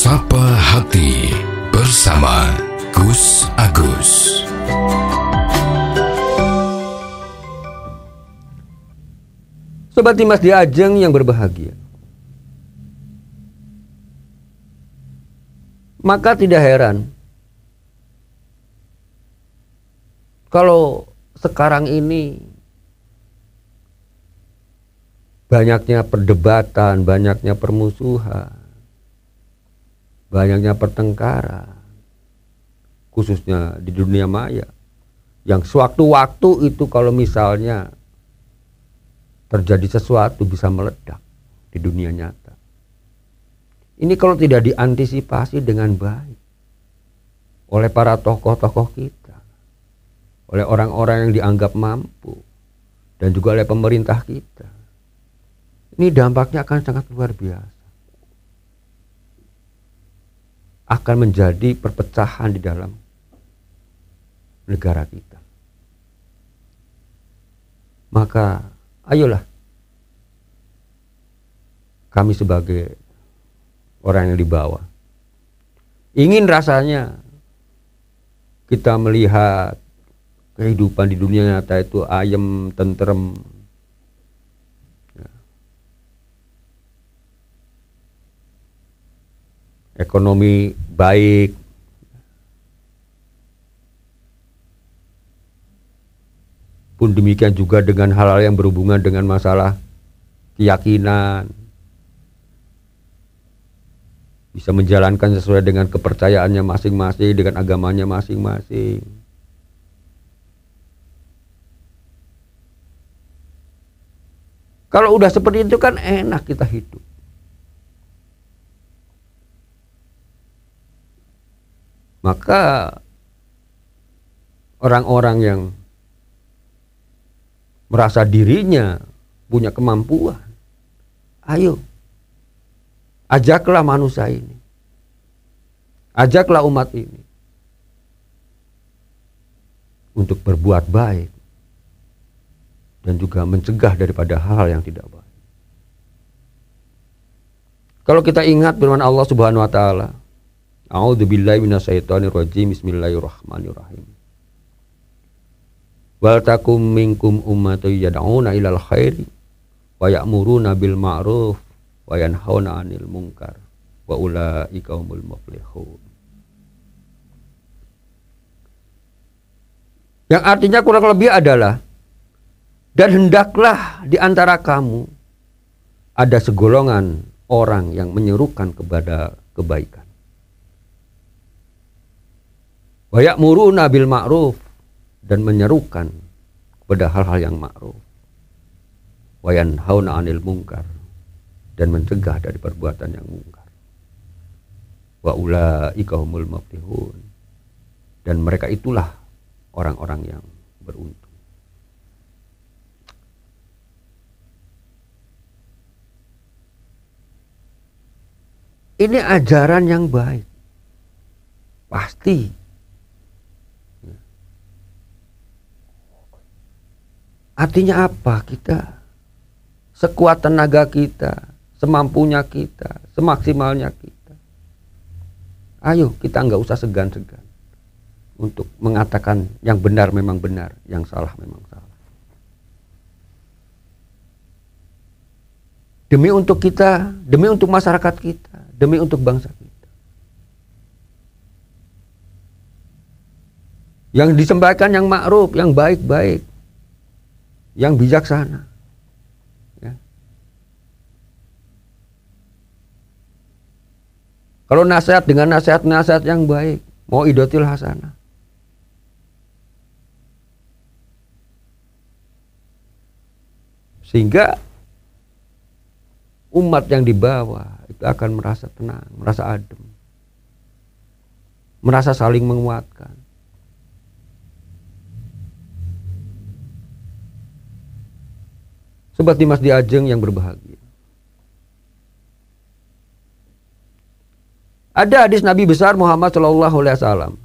Sapa Hati bersama Gus Agus. Sobat Dimas di Ajeng yang berbahagia, maka tidak heran kalau sekarang ini banyaknya perdebatan, banyaknya permusuhan, banyaknya pertengkaran, khususnya di dunia maya, yang sewaktu-waktu itu kalau misalnya terjadi sesuatu bisa meledak di dunia nyata. Ini kalau tidak diantisipasi dengan baik oleh para tokoh-tokoh kita, oleh orang-orang yang dianggap mampu, dan juga oleh pemerintah kita, ini dampaknya akan sangat luar biasa. Akan menjadi perpecahan di dalam negara kita. Maka ayolah kami sebagai orang yang di bawah, ingin rasanya kita melihat kehidupan di dunia nyata itu ayem, tentrem, ekonomi baik, pun demikian juga dengan hal-hal yang berhubungan dengan masalah keyakinan, bisa menjalankan sesuai dengan kepercayaannya masing-masing, dengan agamanya masing-masing. Kalau udah seperti itu kan enak kita hidup. Maka orang-orang yang merasa dirinya punya kemampuan, ayo ajaklah manusia ini, ajaklah umat ini untuk berbuat baik dan juga mencegah daripada hal yang tidak baik. Kalau kita ingat firman Allah Subhanahu wa taala, A'udzubillahi minasyaitonirrajim, bismillahirrahmanirrahim. Wal takum minkum ummatun yad'una ilal khairi wa ya'muruna bil ma'ruf wa yanhauna 'anil munkar wa ulaika humul muflihun. Yang artinya kurang lebih adalah, dan hendaklah di antara kamu ada segolongan orang yang menyerukan kepada kebaikan. Wa ya'muruna bil ma'ruf, dan menyerukan kepada hal-hal yang ma'ruf. Wa yanhauna 'anil munkar, dan mencegah dari perbuatan yang mungkar. Wa ulaika humul muflihun, dan mereka itulah orang-orang yang beruntung. Ini ajaran yang baik, pasti. Artinya apa? Kita sekuat tenaga kita, semampunya kita, semaksimalnya kita, ayo kita nggak usah segan-segan untuk mengatakan yang benar memang benar, yang salah memang salah. Demi untuk kita, demi untuk masyarakat kita, demi untuk bangsa kita. Yang disampaikan yang ma'ruf, yang baik-baik, yang bijaksana. Ya. Kalau nasihat dengan nasihat-nasihat yang baik, mau idotil hasanah. Sehingga umat yang di bawah itu akan merasa tenang, merasa adem, merasa saling menguatkan. Sobat Dimas di Ajeng yang berbahagia, ada hadis Nabi besar Muhammad SAW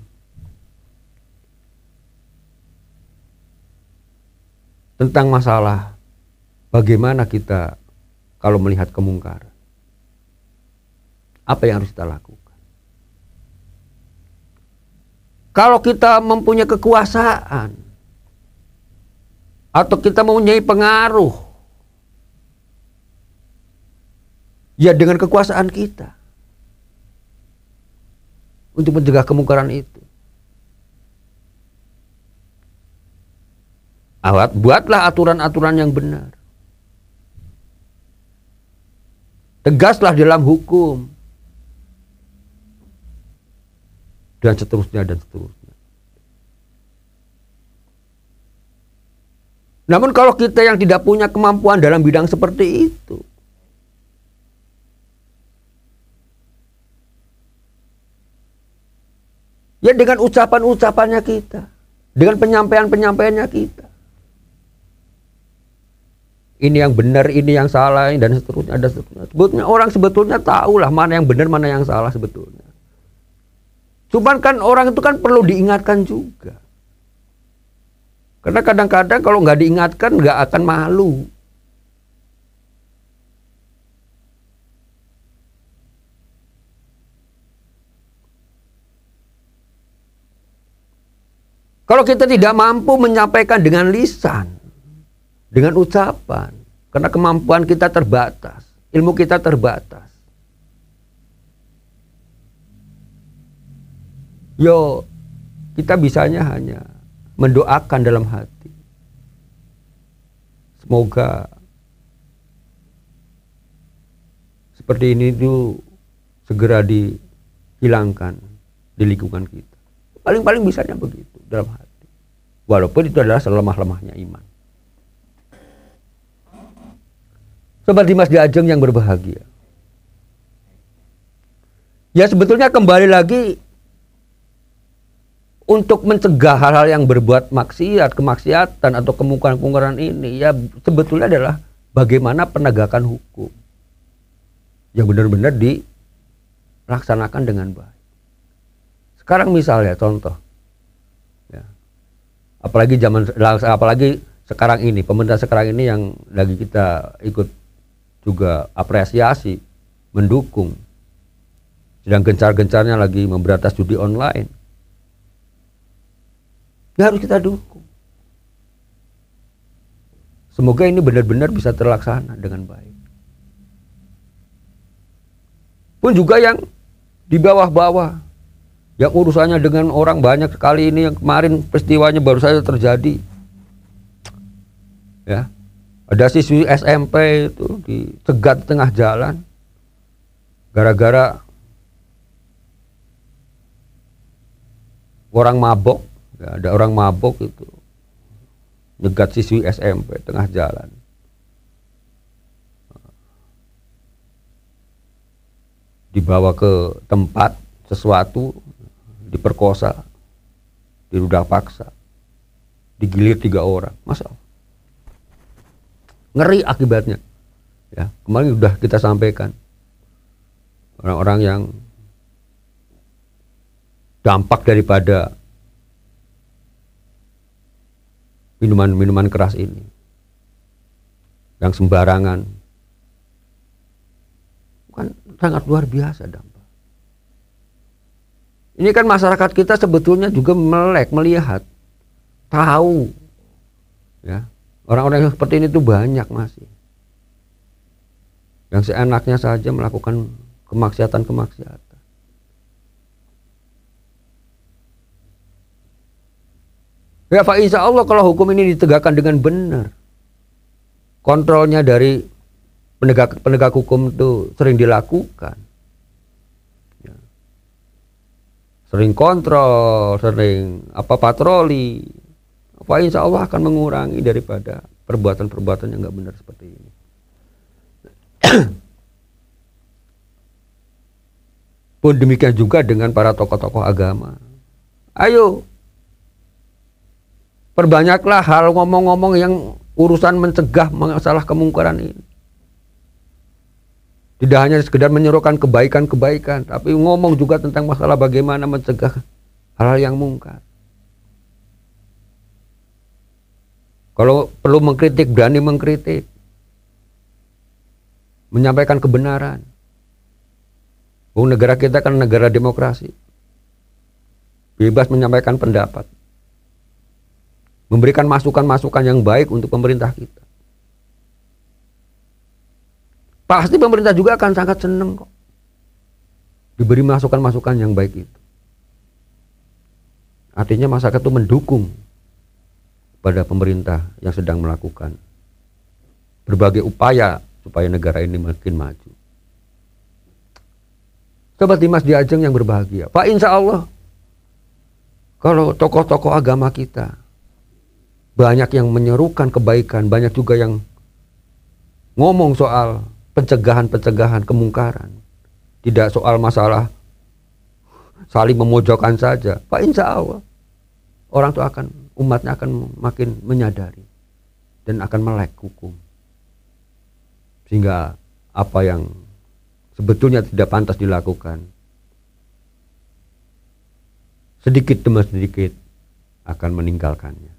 tentang masalah bagaimana kita kalau melihat kemungkaran. Apa yang harus kita lakukan? Kalau kita mempunyai kekuasaan atau kita mempunyai pengaruh, ya dengan kekuasaan kita untuk mencegah kemungkaran itu. Buatlah aturan-aturan yang benar. Tegaslah dalam hukum. Dan seterusnya dan seterusnya. Namun kalau kita yang tidak punya kemampuan dalam bidang seperti itu, ya dengan ucapan-ucapannya kita, dengan penyampaian-penyampaiannya kita. Ini yang benar, ini yang salah, dan seterusnya, dan seterusnya. Sebetulnya orang sebetulnya tahulah mana yang benar, mana yang salah sebetulnya. Cuman kan orang itu kan perlu diingatkan juga. Karena kadang-kadang kalau nggak diingatkan nggak akan malu. Kalau kita tidak mampu menyampaikan dengan lisan, dengan ucapan, karena kemampuan kita terbatas, ilmu kita terbatas. Kita bisanya hanya mendoakan dalam hati. Semoga seperti ini itu segera dihilangkan di lingkungan kita. Paling-paling bisanya begitu dalam hati. Walaupun itu adalah selemah-lemahnya iman. Sobat Dimas Diajeng yang berbahagia. Ya sebetulnya kembali lagi untuk mencegah hal-hal yang berbuat maksiat, kemaksiatan atau kemungkaran-kemungkaran ini, ya sebetulnya adalah bagaimana penegakan hukum yang benar-benar dilaksanakan dengan baik. Sekarang misalnya contoh, ya, apalagi sekarang ini, pemerintah sekarang ini yang lagi kita ikut juga apresiasi, mendukung, sedang gencar-gencarnya lagi memberantas judi online. Ya harus kita dukung. Semoga ini benar-benar bisa terlaksana dengan baik. Pun juga yang di bawah-bawah, yang urusannya dengan orang banyak sekali ini, yang kemarin peristiwanya baru saja terjadi. Ya, ada siswi SMP itu dicegat di tengah jalan gara-gara orang mabok. Ya, ada orang mabok itu nyegat siswi SMP tengah jalan. Dibawa ke tempat sesuatu, diperkosa, dirudah paksa, digilir 3 orang. Masa ngeri akibatnya. Ya, kemarin sudah kita sampaikan orang-orang yang dampak daripada minuman-minuman keras ini, yang sembarangan, kan sangat luar biasa dampak. Ini kan masyarakat kita sebetulnya juga melek, melihat, tahu, ya orang-orang yang seperti ini tuh banyak masih, yang seenaknya saja melakukan kemaksiatan-kemaksiatan. Ya Pak, insya Allah kalau hukum ini ditegakkan dengan benar, kontrolnya dari penegak hukum itu sering dilakukan, ya. Sering kontrol, sering patroli, Pak, insya Allah akan mengurangi daripada perbuatan-perbuatan yang nggak benar seperti ini. Pun demikian juga dengan para tokoh-tokoh agama. Ayo, perbanyaklah hal ngomong-ngomong yang urusan mencegah masalah kemungkaran ini. Tidak hanya sekedar menyerukan kebaikan-kebaikan, tapi ngomong juga tentang masalah bagaimana mencegah hal-hal yang mungkar. Kalau perlu mengkritik, berani mengkritik, menyampaikan kebenaran. Negara kita kan negara demokrasi. bebas menyampaikan pendapat, memberikan masukan-masukan yang baik untuk pemerintah kita. Pasti pemerintah juga akan sangat senang kok diberi masukan-masukan yang baik itu. Artinya masyarakat itu mendukung pada pemerintah yang sedang melakukan berbagai upaya supaya negara ini makin maju. Sobat Dimas Diajeng yang berbahagia, Pak, insya Allah kalau tokoh-tokoh agama kita banyak yang menyerukan kebaikan, banyak juga yang ngomong soal pencegahan kemungkaran, tidak soal masalah saling memojokkan saja, Pak, insya Allah orang itu umatnya akan makin menyadari dan akan melek hukum, sehingga apa yang sebetulnya tidak pantas dilakukan sedikit demi sedikit akan meninggalkannya.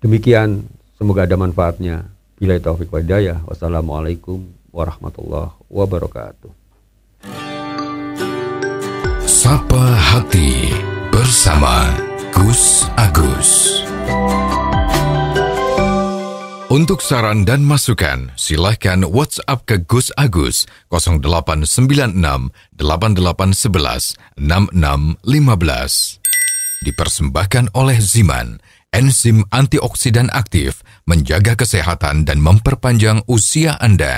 Demikian, semoga ada manfaatnya. Billahi taufiq wal hidayah. Wassalamualaikum warahmatullahi wabarakatuh. Sapa Hati bersama Gus Agus. Untuk saran dan masukan, silahkan WhatsApp ke Gus Agus 0896 8811 6615. Dipersembahkan oleh Ziman, enzim antioksidan aktif, menjaga kesehatan dan memperpanjang usia Anda.